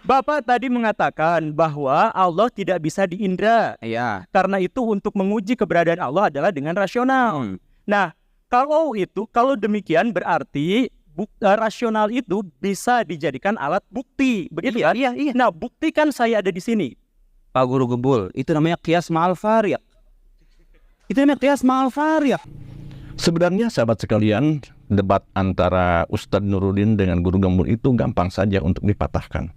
Bapak tadi mengatakan bahwa Allah tidak bisa diindra. Iya. Karena itu untuk menguji keberadaan Allah adalah dengan rasional. Nah, kalau demikian berarti rasional itu bisa dijadikan alat bukti, begitu ya? Iya. Nah, buktikan saya ada di sini. Pak Guru Gembul, itu namanya qiyas ma'al fariq. Itu namanya qiyas ma'al fariq. Sebenarnya sahabat sekalian, debat antara Ustadz Nuruddin dengan Guru Gembul itu gampang saja untuk dipatahkan.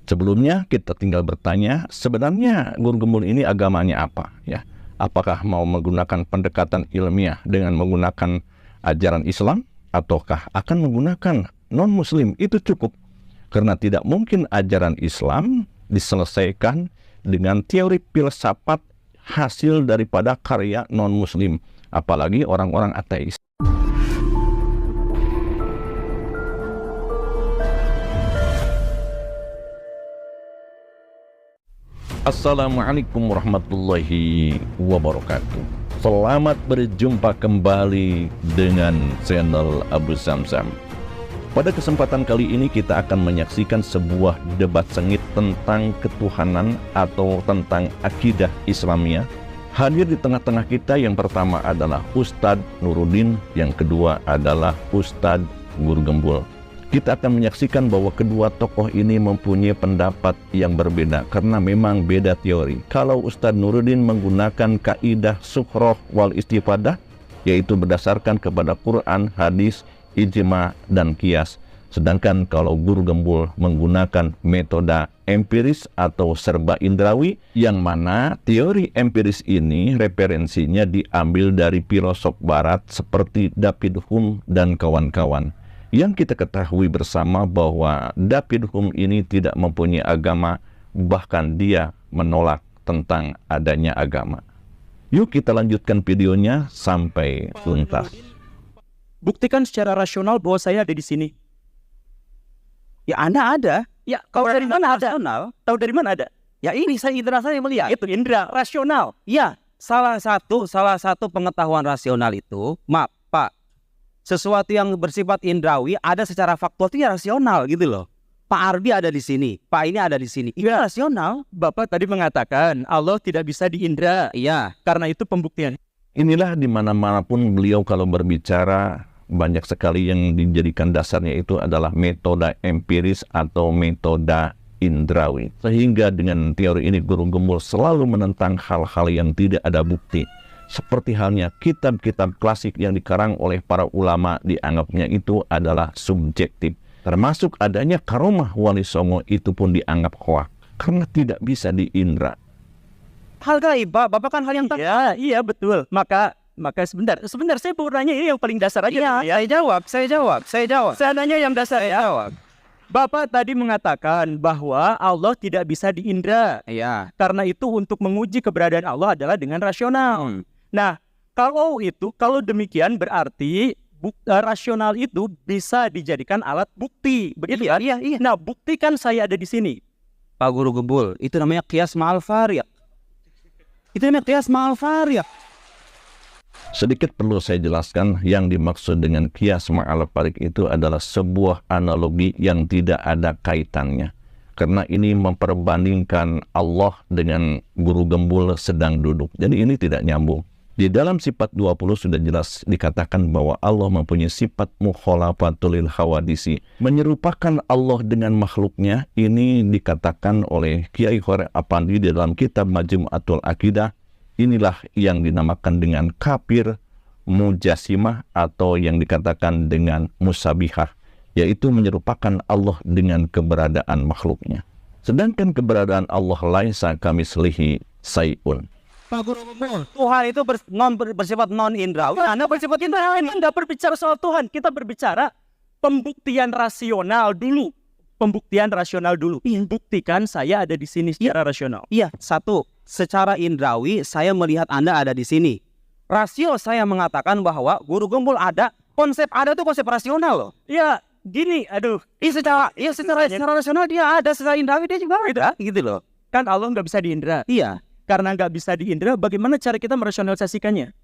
Sebelumnya kita tinggal bertanya, sebenarnya Guru Gembul ini agamanya apa? Ya, apakah mau menggunakan pendekatan ilmiah dengan menggunakan ajaran Islam, ataukah akan menggunakan non-Muslim? Itu cukup, karena tidak mungkin ajaran Islam diselesaikan dengan teori filsafat hasil daripada karya non-Muslim, apalagi orang-orang ateis. Assalamualaikum warahmatullahi wabarakatuh. Selamat berjumpa kembali dengan channel Abu Zamzam. Pada kesempatan kali ini kita akan menyaksikan sebuah debat sengit tentang ketuhanan atau tentang akidah Islamiyah. Hadir di tengah-tengah kita yang pertama adalah Ustadz Nuruddin, yang kedua adalah Ustadz Guru Gembul. Kita akan menyaksikan bahwa kedua tokoh ini mempunyai pendapat yang berbeda karena memang beda teori. Kalau Ustadz Nuruddin menggunakan kaidah sukhroh wal istifadah, yaitu berdasarkan kepada Quran, hadis, ijma, dan kias. Sedangkan kalau Guru Gembul menggunakan metode empiris atau serba indrawi, yang mana teori empiris ini referensinya diambil dari filosof barat seperti David Hume dan kawan-kawan. Yang kita ketahui bersama bahwa David Hume ini tidak mempunyai agama, bahkan dia menolak tentang adanya agama. Yuk kita lanjutkan videonya sampai tuntas. Buktikan secara rasional bahwa saya ada di sini. Ya Anda ada. Ya, kau dari mana ada? Rasional. Tahu dari mana ada? Ya ini indra saya melihat. Itu indra rasional. Ya, salah satu pengetahuan rasional itu, maaf Pak, sesuatu yang bersifat indrawi ada secara faktual itu ya rasional gitu loh. Pak Arbi ada di sini, Pak ini ada di sini. Itu rasional. Bapak tadi mengatakan Allah tidak bisa diindra. Iya. Karena itu pembuktian. Inilah dimana-mana pun beliau kalau berbicara banyak sekali yang dijadikan dasarnya itu adalah metode empiris atau metode indrawi. Sehingga dengan teori ini Guru Gembul selalu menentang hal-hal yang tidak ada bukti. Seperti halnya kitab-kitab klasik yang dikarang oleh para ulama dianggapnya itu adalah subjektif. Termasuk adanya karomah Wali Songo itu pun dianggap hoak karena tidak bisa diindra. Hal gaib, Bapak kan hal yang Ya, iya betul. Maka sebentar saya mau nanya ini yang paling dasar aja. Iya, ya. saya jawab. Saya nanya yang dasar ya. Jawab. Bapak tadi mengatakan bahwa Allah tidak bisa diindra. Iya. Karena itu untuk menguji keberadaan Allah adalah dengan rasional. Nah, kalau demikian berarti rasional itu bisa dijadikan alat bukti, begitu ya? Iya. Nah, buktikan saya ada di sini. Pak Guru Gembul, itu namanya qiyas ma'al fariq. Itu namanya qiyas ma'al fariq. Sedikit perlu saya jelaskan, yang dimaksud dengan qiyas ma'al fariq itu adalah sebuah analogi yang tidak ada kaitannya. Karena ini memperbandingkan Allah dengan Guru Gembul sedang duduk. Jadi ini tidak nyambung. Di dalam sifat 20 sudah jelas dikatakan bahwa Allah mempunyai sifat mukhalafatul lil hawadisi. Menyerupakan Allah dengan makhluknya, ini dikatakan oleh Kiai Khorek Apandi di dalam kitab Majmu'atul Aqidah. Inilah yang dinamakan dengan kafir mujassimah atau yang dikatakan dengan musabihah, yaitu menyerupakan Allah dengan keberadaan makhluknya. Sedangkan keberadaan Allah laisa kamislihi sayun. Pak Guru Gembul, Tuhan itu bersifat non-indrawi. Anda bersifat indrawi. Anda berbicara soal Tuhan. Kita berbicara pembuktian rasional dulu. Buktikan saya ada di sini secara rasional. Iya, satu. Secara indrawi, saya melihat Anda ada di sini. Rasio saya mengatakan bahwa Guru Gembul ada. Konsep ada itu konsep rasional loh. Ya, gini, aduh. Secara rasional dia ada, secara indrawi dia juga ada, gitu loh. Kan Allah nggak bisa diindra. Iya. Karena nggak bisa diindra, bagaimana cara kita merasionalisasikannya?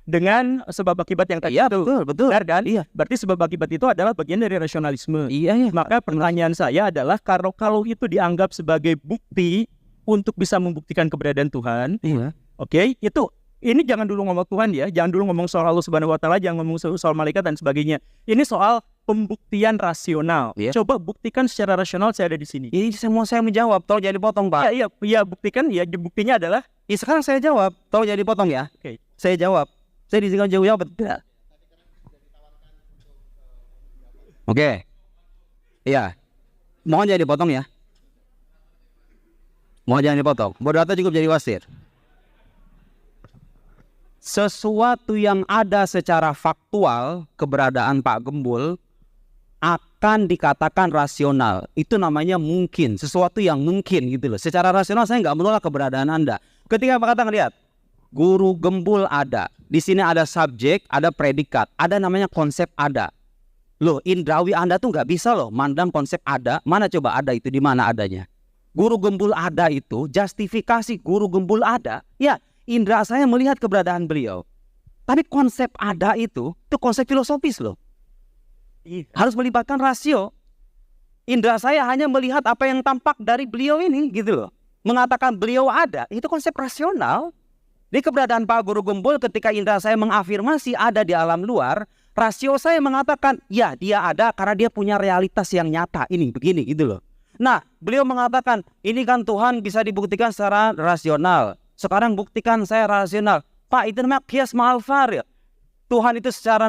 dengan sebab akibat yang tadi Iya, itu. betul. Benar kan? Iya. Berarti sebab akibat itu adalah bagian dari rasionalisme. Iya, iya. Maka pertanyaan saya adalah kalau itu dianggap sebagai bukti untuk bisa membuktikan keberadaan Tuhan, Iya. oke, itu ini jangan dulu ngomong Tuhan ya, jangan dulu ngomong soal Allah Subhanahu wa taala, jangan ngomong soal malaikat dan sebagainya. Ini soal pembuktian rasional. Iya. Coba buktikan secara rasional saya ada di sini. Ini semua saya menjawab, tolong jadi potong, Pak. Iya, buktikan ya. Buktinya adalah Sekarang saya jawab, tolong jadi potong ya. oke. Saya jawab. Saya dizinkan jawab. Oke. Iya. Mohon jangan dipotong ya. Mohon jangan dipotong. Moderator cukup jadi wasir. Sesuatu yang ada secara faktual, keberadaan Pak Gembul akan dikatakan rasional. Itu namanya mungkin, sesuatu yang mungkin gitu loh. Secara rasional saya nggak menolak keberadaan Anda. Ketika Pak katakan, lihat, Guru Gembul ada. Di sini ada subjek, ada predikat, ada namanya konsep ada. Loh, indrawi Anda tuh nggak bisa loh mandang konsep ada. Mana coba ada itu, di mana adanya? Guru Gembul ada itu, justifikasi Guru Gembul ada. Ya, indra saya melihat keberadaan beliau. Tapi konsep ada itu konsep filosofis loh. Harus melibatkan rasio. Indra saya hanya melihat apa yang tampak dari beliau ini gitu loh. Mengatakan beliau ada, itu konsep rasional. Di keberadaan Pak Guru Gembul ketika indra saya mengafirmasi ada di alam luar, rasio saya mengatakan ya dia ada karena dia punya realitas yang nyata ini begini gitu loh. Nah, beliau mengatakan ini kan Tuhan bisa dibuktikan secara rasional. Sekarang buktikan saya rasional. Pak, itu namanya qiyas ma'al farid. Tuhan itu secara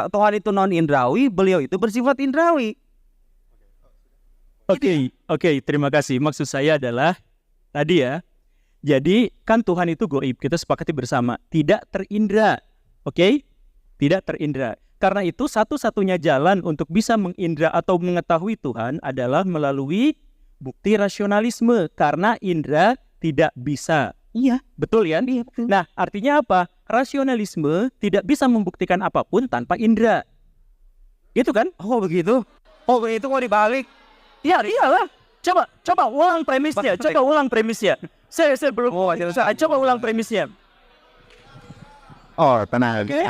Tuhan itu non indrawi, beliau itu bersifat indrawi. Oke, terima kasih. Maksud saya adalah tadi ya. Jadi kan Tuhan itu goib, kita sepakati bersama, tidak terindra. Oke? Tidak terindra. Karena itu satu-satunya jalan untuk bisa mengindra atau mengetahui Tuhan adalah melalui bukti rasionalisme. Karena indra tidak bisa. Iya, Betul ya? iya betul. Nah, artinya apa? Rasionalisme tidak bisa membuktikan apapun tanpa indra. Gitu kan? Oh begitu? Oh begitu kok dibalik? Ya, iyalah. Coba ulang premisnya. Coba ulang premisnya. Saya belum. Coba ulang premisnya. Oh, tenang. Oke.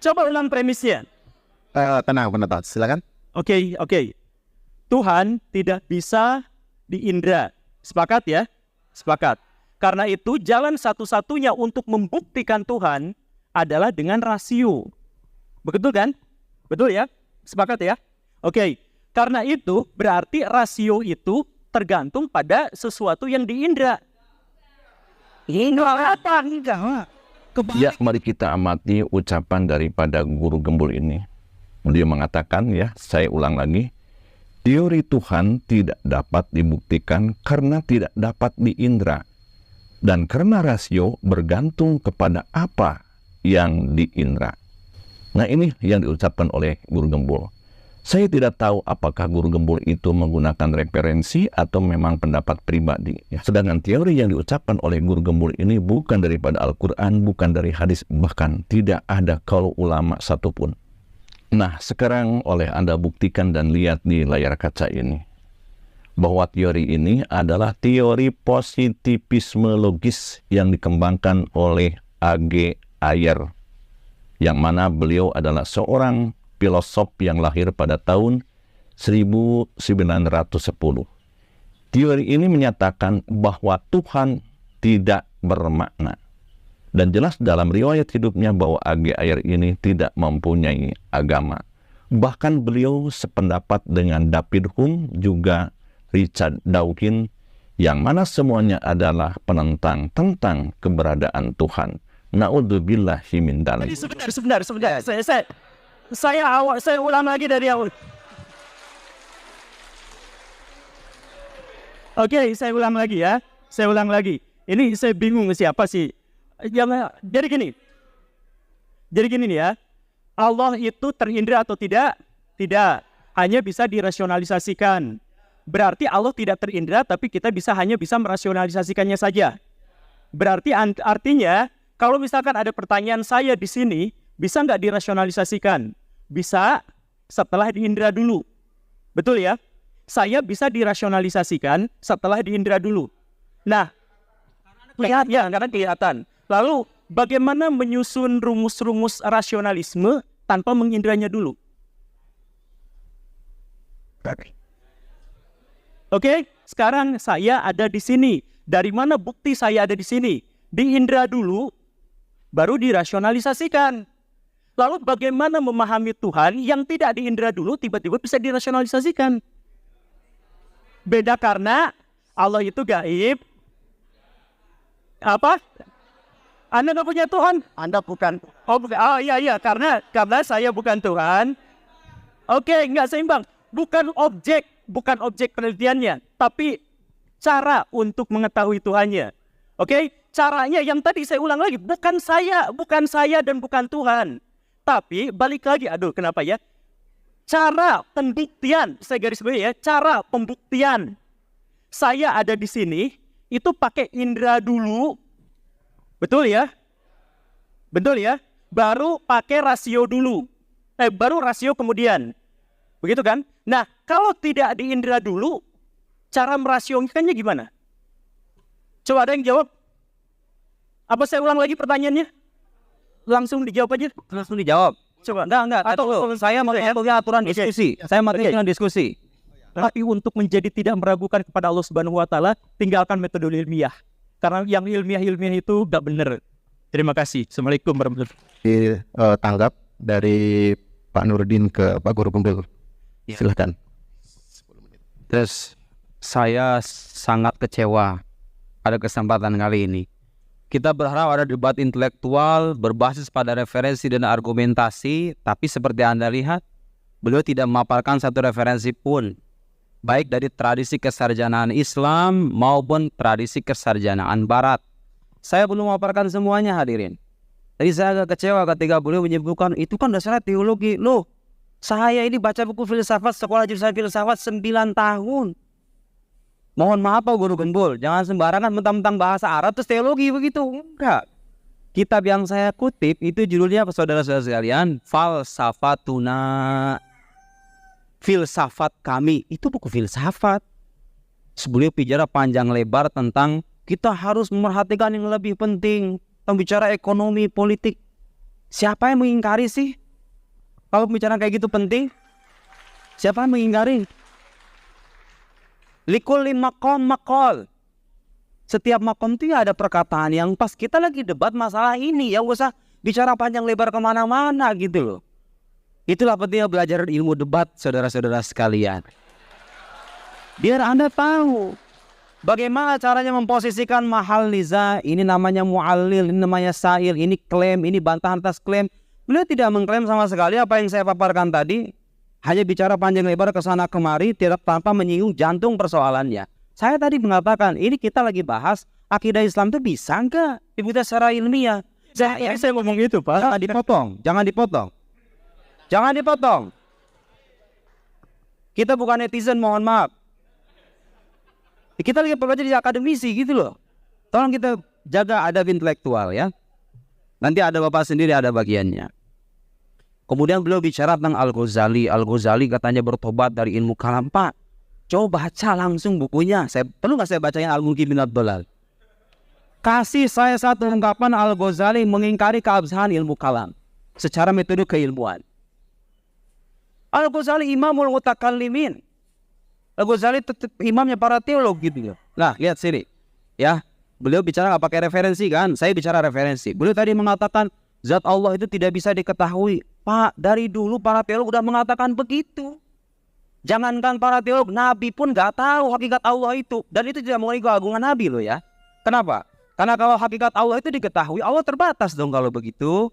Coba ulang premisnya. Tenang, penonton. Silakan. Oke. Tuhan tidak bisa diindra. Sepakat ya? Sepakat. Karena itu jalan satu-satunya untuk membuktikan Tuhan adalah dengan rasio. Betul kan? Betul ya? Sepakat ya? Oke. Karena itu berarti rasio itu tergantung pada sesuatu yang diindra. Ya, mari kita amati ucapan daripada Guru Gembul ini. Dia mengatakan ya, saya ulang lagi, teori Tuhan tidak dapat dibuktikan karena tidak dapat diindra. Dan karena rasio bergantung kepada apa yang diindra. Nah, ini yang diucapkan oleh Guru Gembul. Saya tidak tahu apakah Guru Gembul itu menggunakan referensi atau memang pendapat pribadi. Ya. Sedangkan teori yang diucapkan oleh Guru Gembul ini bukan daripada Al-Quran, bukan dari hadis, bahkan tidak ada qaul ulama satupun. Nah, sekarang oleh Anda buktikan dan lihat di layar kaca ini, bahwa teori ini adalah teori positivisme logis yang dikembangkan oleh A.G. Ayer, yang mana beliau adalah seorang filosof yang lahir pada tahun 1910. Teori ini menyatakan bahwa Tuhan tidak bermakna. Dan jelas dalam riwayat hidupnya bahwa A.G. Ayer ini tidak mempunyai agama. Bahkan beliau sependapat dengan David Hume, juga Richard Dawkins, yang mana semuanya adalah penentang tentang keberadaan Tuhan. Na'udzubillahi min dzalik. Sebentar. Saya ulang lagi dari awal. Oke, saya ulang lagi ya. Saya ulang lagi. Ini saya bingung siapa sih. Jadi gini nih ya. Allah itu terindra atau tidak? Tidak. Hanya bisa dirasionalisasikan. Berarti Allah tidak terindra, tapi kita hanya bisa merasionalisasikannya saja. Berarti artinya, kalau misalkan ada pertanyaan saya di sini, bisa nggak dirasionalisasikan? Bisa setelah diindra dulu. Betul ya? Saya bisa dirasionalisasikan setelah diindra dulu. Nah, lihat ya, karena kelihatan. Lalu bagaimana menyusun rumus-rumus rasionalisme tanpa mengindranya dulu? Oke, sekarang saya ada di sini. Dari mana bukti saya ada di sini? Diindra dulu, baru dirasionalisasikan. Lalu bagaimana memahami Tuhan yang tidak diindra dulu tiba-tiba bisa dirasionalisasikan? Beda karena Allah itu gaib. Apa? Anda nggak punya Tuhan? Anda bukan. Oh iya, karena saya bukan Tuhan. Oke, nggak seimbang. Bukan objek penelitiannya, tapi cara untuk mengetahui Tuhannya. Oke, caranya yang tadi saya ulang lagi, bukan saya dan bukan Tuhan. Tapi balik lagi, kenapa ya? Cara pembuktian, saya garis bawahi ya, cara pembuktian. Saya ada di sini, itu pakai indera dulu. Betul ya? Betul ya? Baru pakai rasio dulu. Baru rasio kemudian. Begitu kan? Nah, kalau tidak diindra dulu, cara merasiokannya gimana? Coba ada yang jawab? Apa saya ulang lagi pertanyaannya? Langsung dijawab aja. Langsung dijawab. Coba. Enggak. Atau saya mematuhi aturan diskusi. Saya mematuhi aturan diskusi. Tapi untuk menjadi tidak meragukan kepada Allah Subhanahu wa taala, tinggalkan metode ilmiah. Karena yang ilmiah itu enggak benar. Terima kasih. Assalamualaikum warahmatullahi wabarakatuh. Tanggap dari Pak Nurdin ke Pak Guru Kumpul. Silahkan. Terus saya sangat kecewa pada kesempatan kali ini. Kita berharap ada debat intelektual berbasis pada referensi dan argumentasi, tapi seperti Anda lihat, beliau tidak memaparkan satu referensi pun, baik dari tradisi kesarjanaan Islam maupun tradisi kesarjanaan Barat. Saya belum memaparkan semuanya, hadirin. Jadi saya agak kecewa ketika beliau menyebutkan itu kan dasarnya teologi. Loh, saya ini baca buku filsafat, sekolah jurusan filsafat 9 tahun. Mohon maaf Pak Guru Gembul, jangan sembarangan mentang-mentang bahasa Arab terus teologi begitu. Enggak. Kitab yang saya kutip itu judulnya, saudara-saudara sekalian, Falsafatuna. Filsafat kami. Itu buku filsafat. Sebelum bicara panjang lebar tentang kita harus memerhatikan yang lebih penting, bicara ekonomi, politik. Siapa yang mengingkari sih? Kalau bicara kayak gitu penting, siapa yang mengingkari? Likulli maqam maqal. Setiap makom itu ya ada perkataan yang pas. Kita lagi debat masalah ini, ya usah bicara panjang lebar kemana-mana gitu loh. Itulah pentingnya belajar ilmu debat, saudara-saudara sekalian. Biar Anda tahu bagaimana caranya memposisikan mahal niza. Ini namanya mu'allil, ini namanya sa'il, ini klaim, ini bantahan atas klaim. Beliau tidak mengklaim sama sekali apa yang saya paparkan tadi. Hanya bicara panjang lebar ke sana kemari, tidak tanpa menyinggung jantung persoalannya. Saya tadi mengatakan, ini kita lagi bahas akidah Islam itu bisa enggak dibuktikan secara ilmiah. Saya ngomong itu, Pak. Jangan dipotong. Kita bukan netizen, mohon maaf. Kita lagi belajar di akademisi gitu loh. Tolong kita jaga adab intelektual ya. Nanti ada Bapak sendiri ada bagiannya. Kemudian beliau bicara tentang Al-Ghazali. Al-Ghazali katanya bertobat dari ilmu kalam. Pak, coba baca langsung bukunya. Perlu nggak saya bacain Al-Munki bin Ad-Dhalal? Kasih saya satu ungkapan Al-Ghazali mengingkari keabsahan ilmu kalam secara metode keilmuan. Al-Ghazali imamul mutakallimin. Al-Ghazali imamnya para teolog gitu. Nah, lihat sini. Ya, beliau bicara nggak pakai referensi kan? Saya bicara referensi. Beliau tadi mengatakan zat Allah itu tidak bisa diketahui. Pak, dari dulu para teolog udah mengatakan begitu. Jangankan para teolog, Nabi pun nggak tahu hakikat Allah itu. Dan itu tidak mengurangi keagungan Nabi loh ya. Kenapa? Karena kalau hakikat Allah itu diketahui, Allah terbatas dong kalau begitu.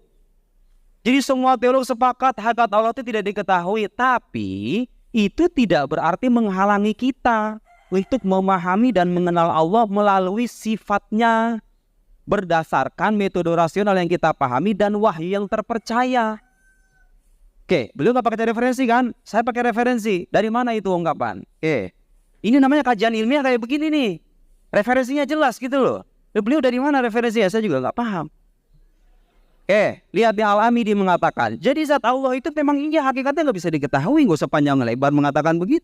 Jadi semua teolog sepakat hakikat Allah itu tidak diketahui. Tapi itu tidak berarti menghalangi kita untuk memahami dan mengenal Allah melalui sifatnya. Berdasarkan metode rasional yang kita pahami dan wahyu yang terpercaya. Oke, beliau nggak pakai referensi kan? Saya pakai referensi. Dari mana itu ungkapan? Oke, ini namanya kajian ilmiah kayak begini nih. Referensinya jelas gitu loh. Beliau dari mana referensinya? Saya juga nggak paham. Lihat di Al-Amidi mengatakan, jadi zat Allah itu memang iya hakikatnya nggak bisa diketahui. Nggak usah panjang lebar mengatakan begitu.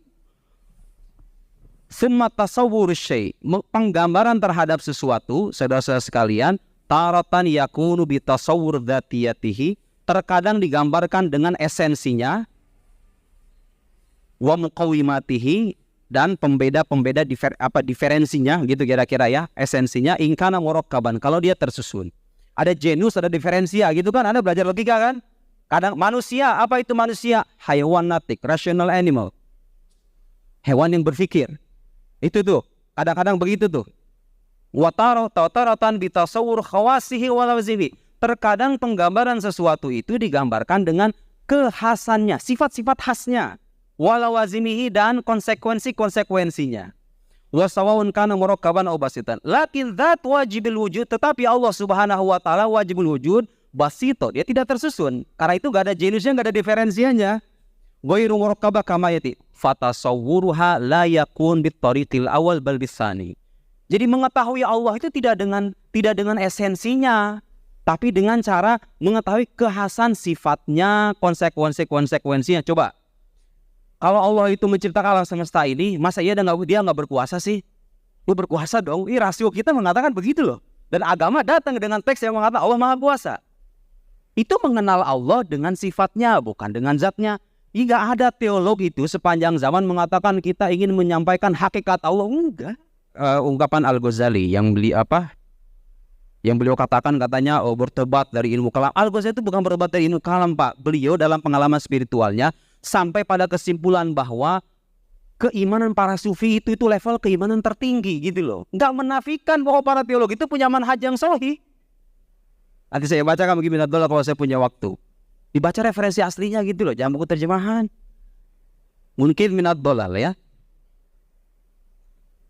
Summa tasawwur syai', penggambaran terhadap sesuatu, saudara-saudara sekalian, taratan yakunu bitasawwur dzatiyatihi, terkadang digambarkan dengan esensinya, wa muqawimatihi, dan pembeda-pembeda diferensinya gitu kira-kira ya, esensinya ingkana murakkaban, kalau dia tersusun. Ada genus, ada diferensia gitu kan, Anda belajar logika kan? Kadang manusia, apa itu manusia? Hayawan natik, rational animal. Hewan yang berpikir. Itu tuh, kadang-kadang begitu tuh. Wa taratan bitasawwur khawasihi wa lawazimi. Terkadang penggambaran sesuatu itu digambarkan dengan kekhasannya, sifat-sifat khasnya. Walawazimihi, dan konsekuensi-konsekuensinya. Wasawawun kana murakkaban aw basitan. Lakin dzat wajibil wujud, tetapi Allah Subhanahu wa taala wajibul wujud basito, dia tidak tersusun. Karena itu enggak ada genusnya, enggak ada diferensianya. Ghairu murakkabah kama yati. Fatasawwuruha la yakun bitariqil awal bal bisani. Jadi mengetahui Allah itu tidak dengan esensinya, tapi dengan cara mengetahui kekhasan sifatnya, konsekuensinya. Coba, kalau Allah itu menciptakan alam semesta ini, masa dia nggak berkuasa sih? Dia berkuasa dong. Rasio kita mengatakan begitu loh. Dan agama datang dengan teks yang mengatakan Allah Maha Kuasa. Itu mengenal Allah dengan sifatnya, bukan dengan zatnya. Nggak ada teolog itu sepanjang zaman mengatakan kita ingin menyampaikan hakikat Allah. Enggak. Ungkapan Al-Ghazali yang beliau katakan, katanya bertobat dari ilmu kalam. Al-Ghazali itu bukan bertobat dari ilmu kalam, Pak. Beliau dalam pengalaman spiritualnya sampai pada kesimpulan bahwa keimanan para sufi itu level keimanan tertinggi gitu loh. Nggak menafikan bahwa para teolog itu punya manhaj yang sahih. Nanti saya bacakan begini kalau saya punya waktu. Dibaca referensi aslinya gitu loh, jangan buku terjemahan. Mungkin minat dolal ya.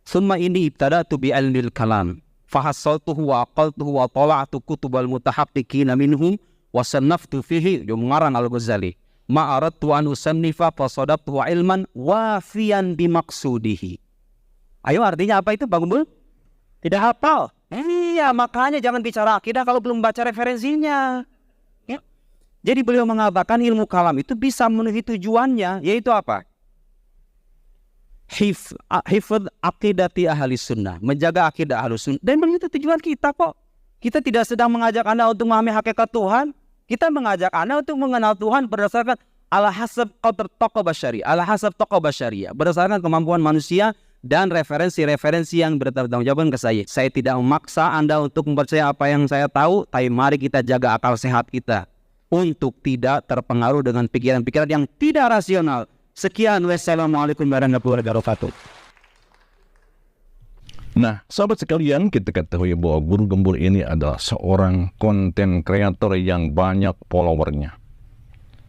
Summa ini ibtada'tu bi ilmil kalam. Fahassaltuhu wa aqaltuhu wa tala'tu kutubal mutahaqqiqina minhum wa sannaftu fihi, Jum'aran Al-Ghazali. Ma'aradtu an usannifa fasadabtu ilman wafiyan bimaksudihi. Ayo, artinya apa itu Bang Gumbul? Tidak hafal. Iya, makanya jangan bicara akidah kalau belum baca referensinya. Ya. Jadi beliau mengatakan ilmu kalam itu bisa memenuhi tujuannya, yaitu apa? Hifdz aqidati ahli sunnah, menjaga akidah ahli sunnah. Dan itu tujuan kita kok. Kita tidak sedang mengajak Anda untuk memahami hakikat Tuhan. Kita mengajak Anda untuk mengenal Tuhan berdasarkan ala hasab tokoh basyariah, berdasarkan kemampuan manusia dan referensi-referensi yang bertanggung jawab ke saya. Saya tidak memaksa Anda untuk mempercayai apa yang saya tahu, tapi mari kita jaga akal sehat kita untuk tidak terpengaruh dengan pikiran-pikiran yang tidak rasional. Sekian, wassalamualaikum warahmatullahi wabarakatuh. Nah, sahabat sekalian, kita ketahui bahwa Guru Gembul ini adalah seorang konten kreator yang banyak followernya.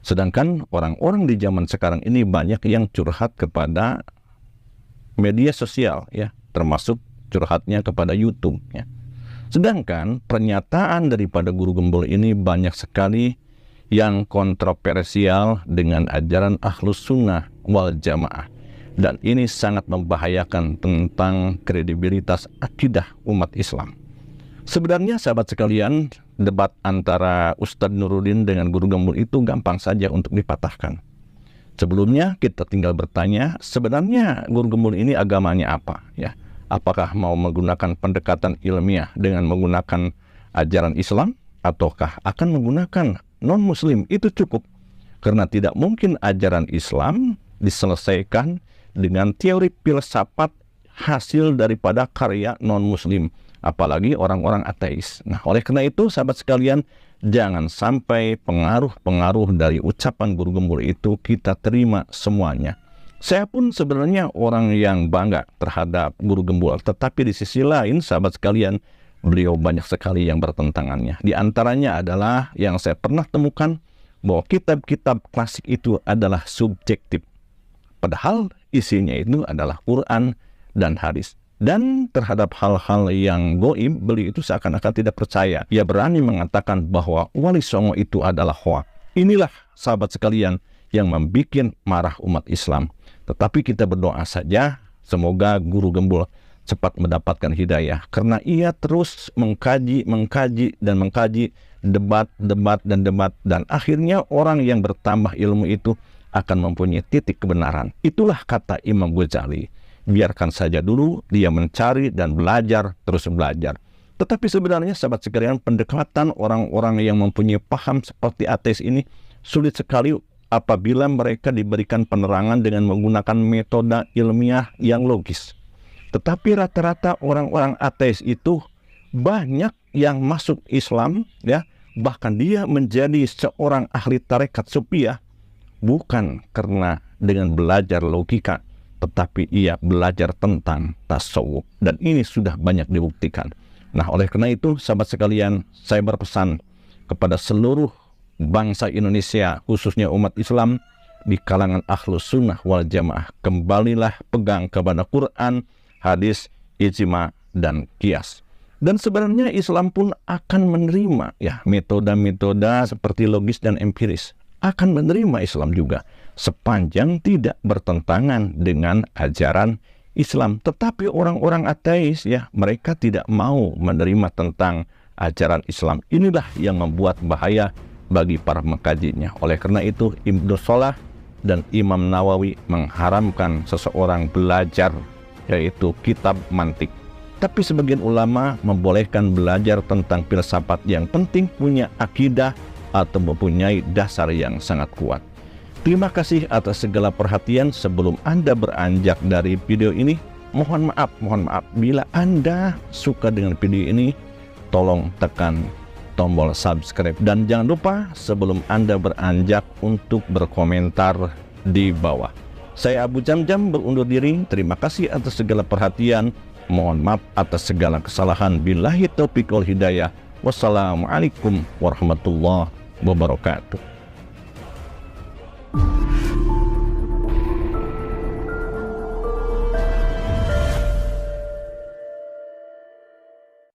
Sedangkan orang-orang di zaman sekarang ini banyak yang curhat kepada media sosial, ya, termasuk curhatnya kepada YouTube, ya. Sedangkan pernyataan daripada Guru Gembul ini banyak sekali yang kontroversial dengan ajaran Ahlus Sunnah wal Jamaah. Dan ini sangat membahayakan tentang kredibilitas akidah umat Islam. Sebenarnya sahabat sekalian, debat antara Ustadz Nuruddin dengan Guru Gembul itu gampang saja untuk dipatahkan. Sebelumnya kita tinggal bertanya, sebenarnya Guru Gembul ini agamanya apa? Ya, apakah mau menggunakan pendekatan ilmiah dengan menggunakan ajaran Islam, ataukah akan menggunakan non-Muslim? Itu cukup, karena tidak mungkin ajaran Islam diselesaikan dengan teori filsafat hasil daripada karya non-Muslim, apalagi orang-orang ateis. Nah, oleh karena itu, sahabat sekalian, jangan sampai pengaruh-pengaruh dari ucapan Guru Gembul itu kita terima semuanya. Saya pun sebenarnya orang yang bangga terhadap Guru Gembul, tetapi di sisi lain, sahabat sekalian, beliau banyak sekali yang bertentangannya. Di antaranya adalah yang saya pernah temukan bahwa kitab-kitab klasik itu adalah subjektif. Padahal isinya itu adalah Quran dan hadis. Dan terhadap hal-hal yang goib, beliau itu seakan-akan tidak percaya. Ia berani mengatakan bahwa Wali Songo itu adalah hoak. Inilah sahabat sekalian yang membuat marah umat Islam. Tetapi kita berdoa saja, semoga Guru Gembul cepat mendapatkan hidayah. Karena ia terus mengkaji, debat. Dan akhirnya orang yang bertambah ilmu itu akan mempunyai titik kebenaran. Itulah kata Imam Ghazali. Biarkan saja dulu dia mencari dan belajar, terus belajar. Tetapi sebenarnya sahabat sekalian, pendekatan orang-orang yang mempunyai paham seperti ateis ini sulit sekali apabila mereka diberikan penerangan dengan menggunakan metode ilmiah yang logis. Tetapi rata-rata orang-orang ateis itu banyak yang masuk Islam, ya, bahkan dia menjadi seorang ahli tarekat sufiah bukan karena dengan belajar logika, tetapi ia belajar tentang tasawuf, dan ini sudah banyak dibuktikan. Nah, oleh karena itu, sahabat sekalian, saya berpesan kepada seluruh bangsa Indonesia, khususnya umat Islam di kalangan Ahlus Sunnah wal Jamaah, kembalilah pegang kepada Quran, hadis, ijma, dan qiyas. Dan sebenarnya Islam pun akan menerima ya metode-metode seperti logis dan empiris, akan menerima Islam juga sepanjang tidak bertentangan dengan ajaran Islam. Tetapi orang-orang ateis ya, mereka tidak mau menerima tentang ajaran Islam. Inilah yang membuat bahaya bagi para mengkajinya. Oleh karena itu Ibnu Shalah dan Imam Nawawi mengharamkan seseorang belajar yaitu kitab mantik. Tapi sebagian ulama membolehkan belajar tentang filsafat yang penting punya akidah atau mempunyai dasar yang sangat kuat. Terima kasih atas segala perhatian. Sebelum Anda beranjak dari video ini, mohon maaf bila Anda suka dengan video ini, tolong tekan tombol subscribe. Dan jangan lupa sebelum Anda beranjak untuk berkomentar di bawah. Saya Abu Jamjam berundur diri. Terima kasih atas segala perhatian. Mohon maaf atas segala kesalahan. Billahi taufiq wal hidayah. Wassalamualaikum warahmatullahi wabarakatuh.